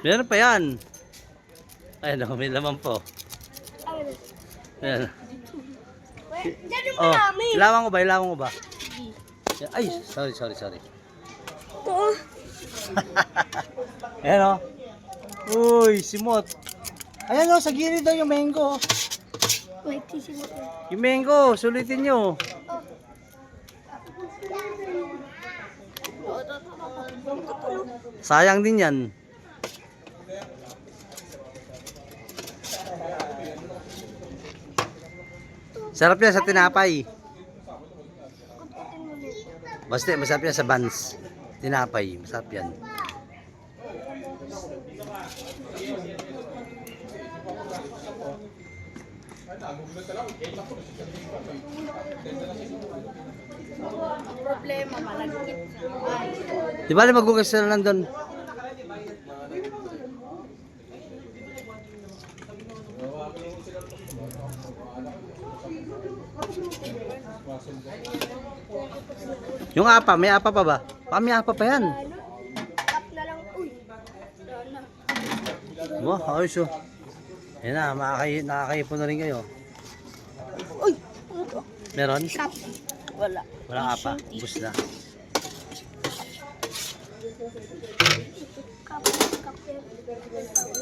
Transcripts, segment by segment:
Meron pa yan. Ay, no, may laman po. Ayan. Diyan yung Oh, marami. ilawan ko ba? Ilawan ko ba? Ay, sorry. Oo. Ayan o. Uy, simot. Ayan o, sa gilid daw yung mango. Wait, sisimot na. Yung mango, sulitin nyo. Sayang din yan. Sarap yan sa tinapay. Basta masarap yan sa buns. Tinapay, masarap yan. Problema, malagkit na. Di ba magugas na lang doon? Yung apa, may apa pa ba? May apa pa yan. Tap na lang. Uy. Wala na. Wow, ayos oh. Yan na, nakakaipon na rin kayo. Uy. Ano to? Meron? Tap. Wala. Walang apa, ubus na.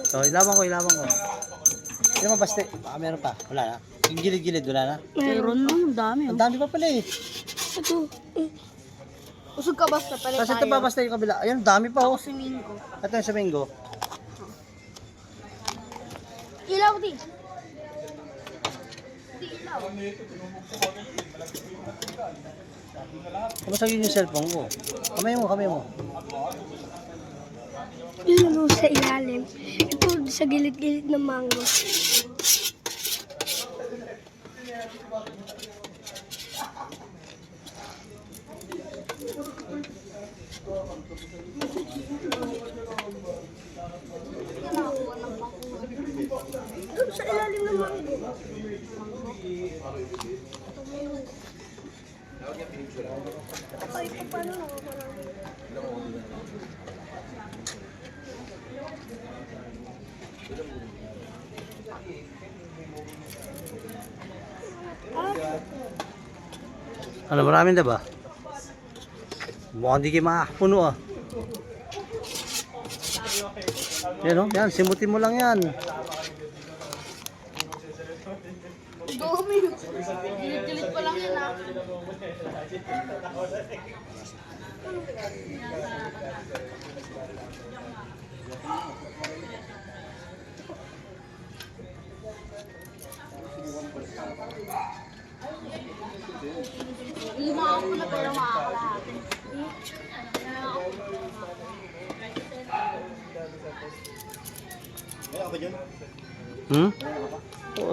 So, ilawan ko. Hindi mo baste, baka meron pa. Wala na. Yung gilid-gilid, wala na. Meron mo, ang dami. Ang dami pa pala eh. Ito. Usog ka basta pala Kasi ito pa basta yung kabila. Ayan, dami pa oh. Simin ko. Ito yung sa mango. Ilaw din. Ilaw. Kamasagin yung cellphone ko. Kamay mo. Ilaw sa ilalim. Ito sa gilid-gilid ng mango. Doon sa ilalim ng mango. Ay, paano nakakaroon? Ano, maraming na ba? Mukhang di kayo makakapuno ah. Yan oh, yan, simutin mo lang yan. Dumi. Dilit pa lang yan ah. Lima ako na pero makakalahati.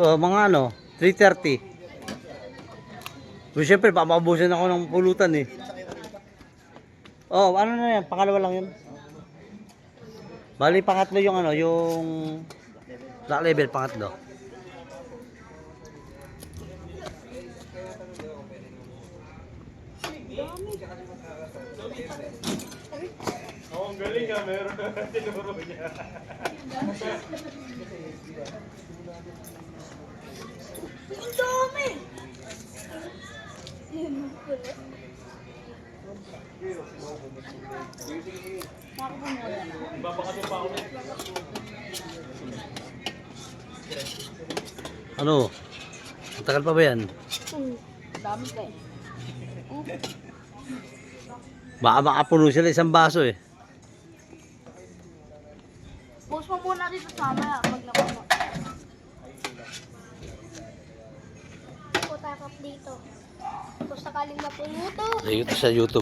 Mga ano, 3:30. So, syempre, maubusan ako ng pulutan eh. Oh, ano na yan? Pangalawa lang yun. Bali, pangatlo yung ano, yung black label, pangatlo. Ang galing nga, meron na tinuro niya. Ang dami! Babakato pa ako. Ano? Ang tagal pa ba yan? Dami ka eh. Baka makapuno sila isang baso eh. Post mo muna dito sa mamaya pag nakuha. Putakap dito. Kung sakaling napuno to. Ito sa YouTube.